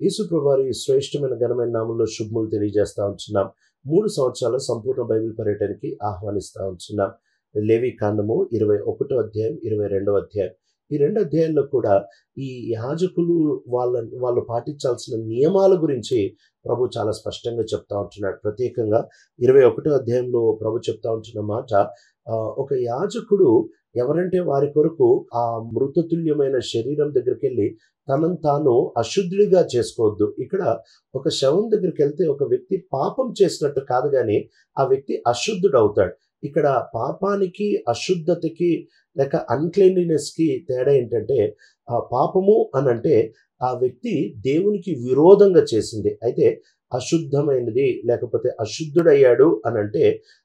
యేసు ప్రభువారి శ్రేష్టమైన ఘనమైన నామంలో శుభములు తెలియజేస్తా ఉంటున్నాం. 3 సంవత్సరాల సంపూర్ణ బైబిల్ పర్యటనకి ఆహ్వానిస్తా ఉంటున్నాం. లేవి కాండము 21వ అధ్యాయం 22వ అధ్యాయం. ఈ 2 అధ్యాయాల్లో కూడా ఈ యాజకులు వాళ్ళు పాటించాల్సిన నియమాల గురించి ప్రభు చాలా స్పష్టంగా చెప్తా ఉంటున్నాడు. ప్రత్యేకంగా 21వ అధ్యాయంలో ప్రభు చెప్తా ఉంటున్న మాట, ఒక యాజకుడు ఎవరంటే వారి కొరకు ఆ మృతతుల్యమైన శరీరం దగ్గరికి వెళ్ళి తనను తాను అశుద్ధుడిగా చేసుకోవద్దు. ఇక్కడ ఒక శవం దగ్గరికి వెళ్తే ఒక వ్యక్తి పాపం చేసినట్టు కాదు, కానీ ఆ వ్యక్తి అశుద్ధుడు అవుతాడు. ఇక్కడ పాపానికి అశుద్ధతకి లేక అన్క్లీన్లీనెస్కి తేడా ఏంటంటే, ఆ పాపము అని అంటే ఆ వ్యక్తి దేవునికి విరోధంగా చేసింది. అయితే అశుద్ధమైనది లేకపోతే అశుద్ధుడయ్యాడు అని అంటే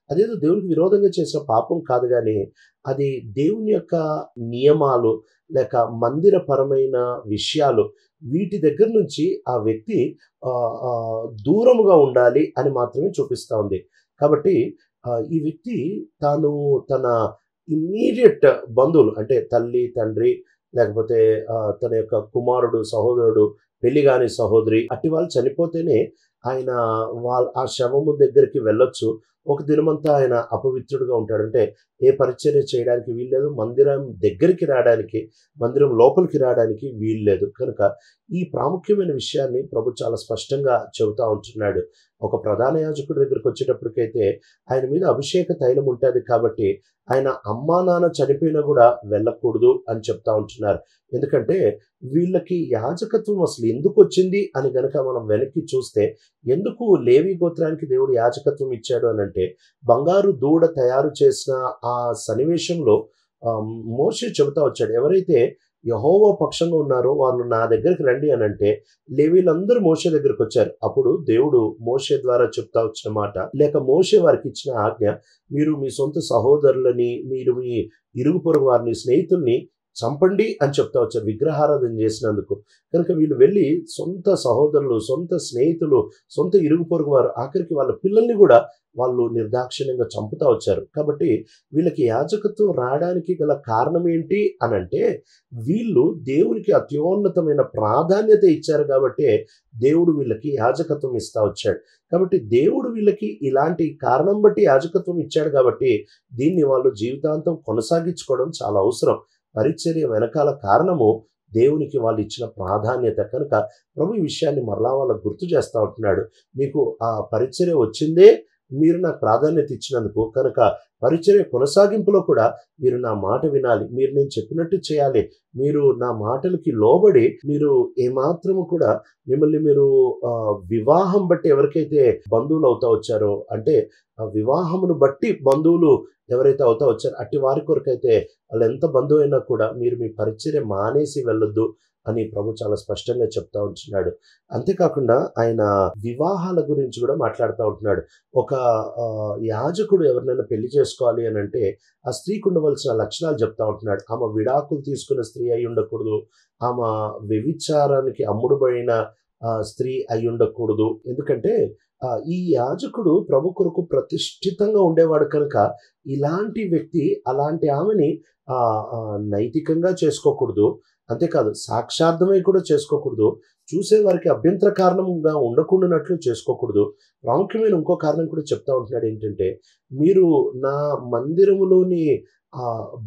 అదేదో దేవునికి విరోధంగా చేసిన పాపం కాదు, కానీ అది దేవుని యొక్క నియమాలు లేక మందిరపరమైన విషయాలు, వీటి దగ్గర నుంచి ఆ వ్యక్తి దూరముగా ఉండాలి అని మాత్రమే చూపిస్తూ ఉంది. కాబట్టి ఈ వ్యక్తి తన ఇమ్మీడియట్ బంధువులు అంటే తల్లి, తండ్రి, లేకపోతే తన యొక్క కుమారుడు, సహోదరుడు, పెళ్లి కాని సహోదరి, అట్టి వాళ్ళు చనిపోతేనే ఆయన ఆ శవము దగ్గరికి వెళ్ళొచ్చు. ఒక దినమంతా ఆయన అపవిత్రుడుగా ఉంటాడు. అంటే ఏ పరిచర్య చేయడానికి వీల్లేదు, మందిరం దగ్గరికి రావడానికి, మందిరం లోపలికి రావడానికి వీల్లేదు. కనుక ఈ ప్రాముఖ్యమైన విషయాన్ని ప్రభు చాలా స్పష్టంగా చెబుతా ఉంటున్నాడు. ఒక ప్రధాన యాజకుడి దగ్గరికి వచ్చేటప్పటికైతే ఆయన మీద అభిషేక తైలం ఉంటుంది కాబట్టి ఆయన అమ్మా నాన్న చనిపోయినా కూడా వెళ్ళకూడదు అని చెప్తా ఉంటున్నారు. ఎందుకంటే వీళ్ళకి యాజకత్వం అసలు ఎందుకు వచ్చింది అని గనక మనం వెనక్కి చూస్తే, ఎందుకు లేవి గోత్రానికి దేవుడు యాజకత్వం ఇచ్చాడు అని అంటే, బంగారు దూడ తయారు చేసిన ఆ సన్నివేశంలో మోషే చెబుతా వచ్చాడు, ఎవరైతే యెహోవా పక్షంగా ఉన్నారో వాళ్ళు నా దగ్గరికి రండి అని అంటే లేవీలందరూ మోషే దగ్గరికి వచ్చారు. అప్పుడు దేవుడు మోషే ద్వారా చెప్తా వచ్చిన మాట, లేక మోషే వారికి ఇచ్చిన ఆజ్ఞ, మీరు మీ సొంత సహోదరులని, మీరు మీ ఇరుగు పొరుగు వారిని, స్నేహితుల్ని చంపండి అని చెప్తా వచ్చారు విగ్రహారాధన చేసినందుకు. కనుక వీళ్ళు వెళ్ళి సొంత సహోదరులు, సొంత స్నేహితులు, సొంత ఇరుగు పొరుగు వారు, ఆఖరికి వాళ్ళ పిల్లల్ని కూడా వాళ్ళు నిర్దాక్షిణ్యంగా చంపుతా వచ్చారు. కాబట్టి వీళ్ళకి యాజకత్వం రావడానికి గల కారణం ఏంటి అని అంటే, వీళ్ళు దేవునికి అత్యున్నతమైన ప్రాధాన్యత ఇచ్చారు కాబట్టి దేవుడు వీళ్ళకి యాజకత్వం ఇస్తా వచ్చాడు. కాబట్టి దేవుడు వీళ్ళకి ఇలాంటి కారణం బట్టి యాజకత్వం ఇచ్చాడు కాబట్టి దీన్ని వాళ్ళు జీవితాంతం కొనసాగించుకోవడం చాలా అవసరం. పరిచర్య వెనకాల కారణము దేవునికి వాళ్ళు ఇచ్చిన ప్రాధాన్యత. కనుక ప్రభు ఈ విషయాన్ని మరలా వాళ్ళకు గుర్తు చేస్తూ ఉంటున్నాడు. మీకు ఆ పరిచర్య వచ్చిందే మీరు నాకు ప్రాధాన్యత ఇచ్చినందుకు, కనుక పరిచర్య కొనసాగింపులో కూడా మీరు నా మాట వినాలి, మీరు నేను చెప్పినట్టు చేయాలి, మీరు నా మాటలకి లోబడి మీరు ఏమాత్రము కూడా మిమ్మల్ని మీరు వివాహం బట్టి ఎవరికైతే బంధువులు అవుతా వచ్చారో, అంటే వివాహమును బట్టి బంధువులు ఎవరైతే అవుతా వచ్చారో అట్టి వారి కొరకైతే వాళ్ళు ఎంత బంధువు అయినా కూడా మీరు మీ పరిచర్య మానేసి వెళ్ళొద్దు అని ప్రభు చాలా స్పష్టంగా చెప్తా ఉంటున్నాడు. అంతేకాకుండా ఆయన వివాహాల గురించి కూడా మాట్లాడుతూ ఉంటున్నాడు. ఒక యాజకుడు ఎవరినైనా పెళ్లి చేసుకోవాలి అని అంటే ఆ స్త్రీకి ఉండవలసిన లక్షణాలు చెప్తా ఉంటున్నాడు. ఆమె విడాకులు తీసుకున్న స్త్రీ అయి ఉండకూడదు, ఆమె వ్యభిచారానికి అమ్ముడుబడిన స్త్రీ అయి ఉండకూడదు. ఎందుకంటే ఈ యాజకుడు ప్రభు కొరకు ప్రతిష్ఠితంగా ఉండేవాడు కనుక ఇలాంటి వ్యక్తి అలాంటి ఆమెని నైతికంగా చేసుకోకూడదు, అంతేకాదు సాక్షార్థమై కూడా చేసుకోకూడదు, చూసేవారికి అభ్యంతర కారణంగా ఉండకుండానట్లు చేసుకోకూడదు. ప్రాముఖ్యమైన ఇంకో కారణం కూడా చెప్తా ఉంటున్నాడు ఏంటంటే, మీరు నా మందిరములోని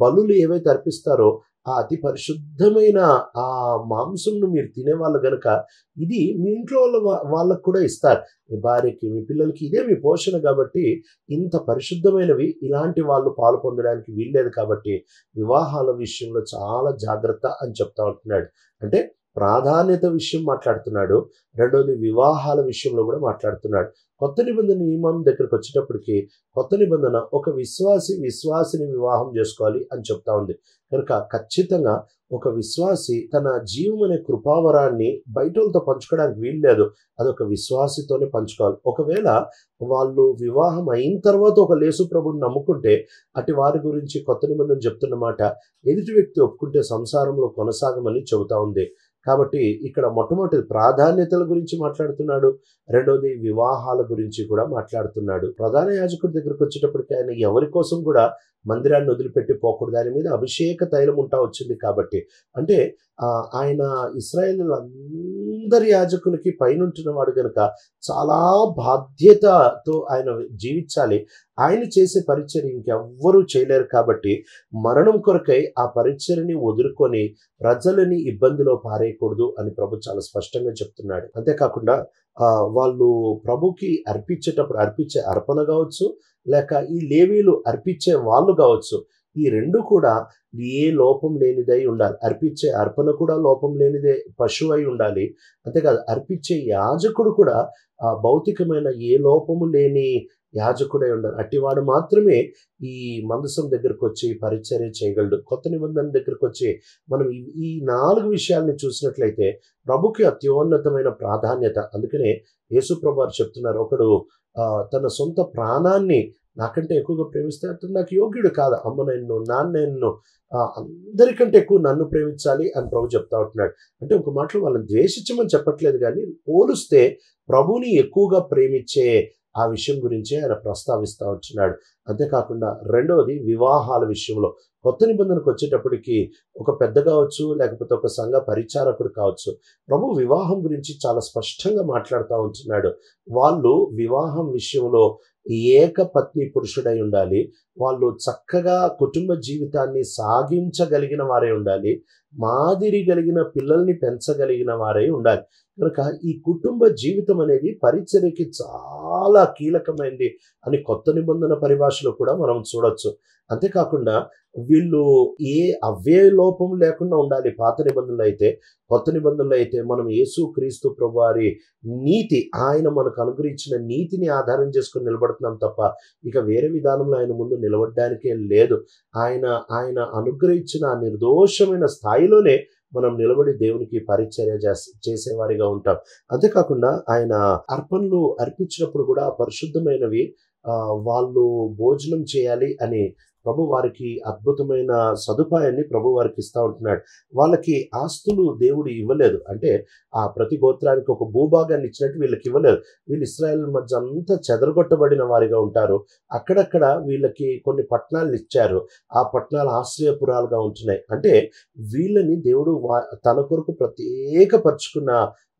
బలులు ఏవైతే అర్పిస్తారో ఆ అతి పరిశుద్ధమైన ఆ మాంసంను మీరు తినేవాళ్ళు గనక ఇది మీ ఇంట్లో వాళ్ళకు కూడా ఇస్తారు. మీ భార్యకి, మీ పిల్లలకి ఇదే మీ పోషణ కాబట్టి ఇంత పరిశుద్ధమైనవి ఇలాంటి వాళ్ళు పాలు పొందడానికి వీల్లేదు. కాబట్టి వివాహాల విషయంలో చాలా జాగ్రత్త అని చెప్తా ఉంటున్నాడు. అంటే ప్రాధాన్యత విషయం మాట్లాడుతున్నాడు, రెండోది వివాహాల విషయంలో కూడా మాట్లాడుతున్నాడు. కొత్త నిబంధన నియమం దగ్గరకు వచ్చేటప్పటికి కొత్త నిబంధన ఒక విశ్వాసిని వివాహం చేసుకోవాలి అని చెప్తా ఉంది. కనుక ఖచ్చితంగా ఒక విశ్వాసి తన జీవం అనే కృపావరాన్ని బయటతో పంచుకోవడానికి వీల్లేదు, అదొక విశ్వాసితోనే పంచుకోవాలి. ఒకవేళ వాళ్ళు వివాహం అయిన తర్వాత ఒక యేసు ప్రభువుని నమ్ముకుంటే అటు వారి గురించి కొత్త నిబంధన చెప్తున్నమాట, ఎదుటి వ్యక్తి ఒప్పుకుంటే సంసారంలో కొనసాగమని చెబుతా ఉంది. కాబట్టి ఇక్కడ మొట్టమొదటి ప్రాధాన్యతల గురించి మాట్లాడుతున్నాడు, రెండోది వివాహాల గురించి కూడా మాట్లాడుతున్నాడు. ప్రధాన యాజకుడి దగ్గరకు వచ్చేటప్పటికి ఆయన ఎవరి కోసం కూడా మందిరాన్ని వదిలిపెట్టి పోకూడదు, ఆయన మీద అభిషేక తైలం ఉంటా వచ్చింది కాబట్టి. అంటే ఆయన ఇశ్రాయేలీయులందరి యాజకులకి పైనుంటున్న వాడు గనుక చాలా బాధ్యతతో ఆయన జీవించాలి. ఆయన చేసే పరిచర్య ఇంకెవ్వరూ చేయలేరు కాబట్టి మరణం కొరకై ఆ పరిచర్యని వదులుకొని ప్రజలని ఇబ్బందిలో పారేయకూడదు అని ప్రభు చాలా స్పష్టంగా చెప్తున్నాడు. అంతేకాకుండా వాళ్ళు ప్రభుకి అర్పించే అర్పణ కావచ్చు, లేక ఈ లేవీలు అర్పించే వాళ్ళు కావచ్చు, ఈ రెండు కూడా ఏ లోపం లేనిదై ఉండాలి. అర్పించే అర్పణ కూడా లోపం లేనిదే పశువు అయి ఉండాలి. అంతేకాదు అర్పించే యాజకుడు కూడా భౌతికమైన ఏ లోపము లేని యాజకుడై ఉండాలి. అట్టివాడు మాత్రమే ఈ మందసం దగ్గరకు వచ్చి పరిచర్య చేయగలడు. కొత్త నిబంధన దగ్గరకు వచ్చి మనం ఈ 4 విషయాల్ని చూసినట్లయితే ప్రభుకి అత్యున్నతమైన ప్రాధాన్యత. అందుకనే యేసు ప్రభు వారు చెప్తున్నారు, ఒకడు తన సొంత ప్రాణాన్ని నాకంటే ఎక్కువగా ప్రేమిస్తే అతను నాకు యోగ్యుడు కాదు. అమ్మ నన్ను, నాన్న నన్ను, అందరికంటే ఎక్కువ నన్ను ప్రేమించాలి అని ప్రభు చెప్తా ఉంటున్నాడు. అంటే ఒక మాటలో వాళ్ళని ద్వేషించమని చెప్పట్లేదు, కానీ పోలిస్తే ప్రభుని ఎక్కువగా ప్రేమించే ఆ విషయం గురించి ఆయన ప్రస్తావిస్తూ ఉంటున్నాడు. అంతేకాకుండా రెండవది వివాహాల విషయంలో కొత్త నిబంధనకు వచ్చేటప్పటికి ఒక పెద్ద కావచ్చు, లేకపోతే ఒక సంఘ పరిచారకుడు కావచ్చు, ప్రభు వివాహం గురించి చాలా స్పష్టంగా మాట్లాడుతూ ఉంటున్నాడు. వాళ్ళు వివాహం విషయంలో ఏకపత్ని పురుషుడై ఉండాలి. వాళ్ళు చక్కగా కుటుంబ జీవితాన్ని సాగించగలిగిన వారే ఉండాలి. మాదిరి కలిగిన పిల్లల్ని పెంచగలిగిన వారే ఉండాలి. కనుక ఈ కుటుంబ జీవితం అనేది పరిచర్యకి చాలా కీలకమైంది అని కొత్త నిబంధన పరిభాషలో కూడా మనం చూడొచ్చు. అంతేకాకుండా వీళ్ళు ఏ అవ్యయ లోపం లేకుండా ఉండాలి. పాత నిబంధనలు అయితే, కొత్త నిబంధనలు అయితే మనం యేసు క్రీస్తు ప్రభువారి నీతి, ఆయన మనకు అనుగ్రహించిన నీతిని ఆధారం చేసుకుని నిలబడుతున్నాం తప్ప ఇక వేరే విధానంలో ఆయన ముందు నిలబడడానికే లేదు. ఆయన అనుగ్రహించిన ఆ నిర్దోషమైన స్థాయిలోనే మనం నిలబడి దేవునికి పరిచర్య చేసేవారిగా ఉంటాం. అంతేకాకుండా ఆయన అర్పణలు అర్పించినప్పుడు కూడా పరిశుద్ధమైనవి వాళ్ళు భోజనం చేయాలి అని ప్రభు వారికి అద్భుతమైన సదుపాయాన్ని ప్రభు వారికి ఇస్తూ ఉంటున్నాడు. వాళ్ళకి ఆస్తులు దేవుడు ఇవ్వలేదు. అంటే ప్రతి గోత్రానికి ఒక భూభాగాన్ని ఇచ్చినట్టు వీళ్ళకి ఇవ్వలేదు. వీళ్ళు ఇశ్రాయేల్ మధ్య అంతా చెదరగొట్టబడిన వారిగా ఉంటారు. అక్కడక్కడ వీళ్ళకి కొన్ని పట్టణాలు ఇచ్చారు. ఆ పట్టణాలు ఆశ్రయపురాలుగా ఉంటున్నాయి. అంటే వీళ్ళని దేవుడు తన కొరకు ప్రత్యేకపరుచుకున్న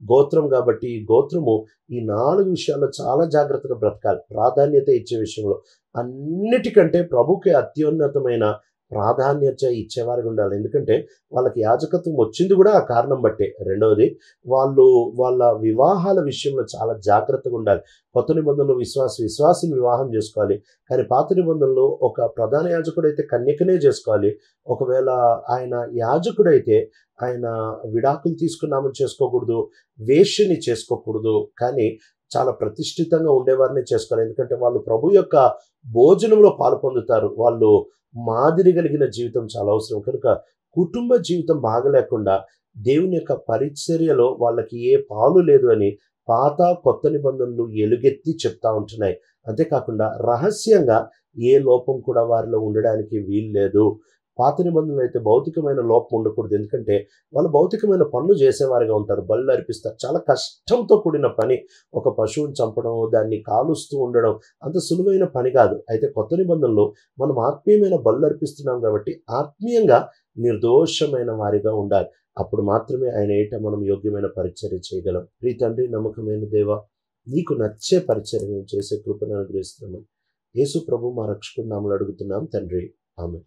గోత్రం కాబట్టి ఈ గోత్రము ఈ 4 విషయాల్లో చాలా జాగ్రత్తగా బ్రతకాలి. ప్రాధాన్యత ఇచ్చే విషయంలో అన్నిటికంటే ప్రభుకి అత్యున్నతమైన ప్రాధాన్యత ఇచ్చేవారికి ఉండాలి. ఎందుకంటే వాళ్ళకి యాజకత్వం వచ్చింది కూడా ఆ కారణం బట్టే. రెండవది, వాళ్ళ వివాహాల విషయంలో చాలా జాగ్రత్తగా ఉండాలి. కొత్త నిబంధనలు విశ్వాసిని వివాహం చేసుకోవాలి. కానీ పాత నిబంధనలు ఒక ప్రధాన యాజకుడైతే కన్యకనే చేసుకోవాలి. ఒకవేళ ఆయన యాజకుడైతే ఆయన విడాకులు తీసుకున్నామని చేసుకోకూడదు, వేశ్యని చేసుకోకూడదు. కానీ చాలా ప్రతిష్ఠితంగా ఉండేవారిని చేసుకోవాలి. ఎందుకంటే వాళ్ళు ప్రభు యొక్క భోజనంలో పాలు పొందుతారు. వాళ్ళు మాదిరి కలిగిన జీవితం చాలా అవసరం. కనుక కుటుంబ జీవితం బాగలేకుండా దేవుని యొక్క పరిచర్యలో వాళ్ళకి ఏ పాలు లేదు అని పాత కొత్త నిబంధనలు ఎలుగెత్తి చెప్తా ఉంటున్నాయి. అంతేకాకుండా రహస్యంగా ఏ లోపం కూడా వారిలో ఉండడానికి వీలు లేదు. పాత నిబంధనలు అయితే భౌతికమైన లోపం ఉండకూడదు. ఎందుకంటే వాళ్ళు భౌతికమైన పనులు చేసేవారిగా ఉంటారు. బళ్ళు అర్పిస్తారు. చాలా కష్టంతో కూడిన పని. ఒక పశువుని చంపడం, దాన్ని కాలుస్తూ ఉండడం అంత సులువైన పని కాదు. అయితే కొత్త నిబంధనలు మనం ఆత్మీయమైన బళ్ళు అర్పిస్తున్నాం కాబట్టి ఆత్మీయంగా నిర్దోషమైన వారిగా ఉండాలి. అప్పుడు మాత్రమే ఆయన ఏట మనం యోగ్యమైన పరిచర్య చేయగలం. ప్రియ తండ్రి, నమ్మకమైన దేవా, నీకు నచ్చే పరిచర్య మేము చేసే కృపను అనుగ్రహిస్తున్నామని యేసు ప్రభు మా రక్షకుడి నామములో అడుగుతున్నాం తండ్రి. ఆమేన్.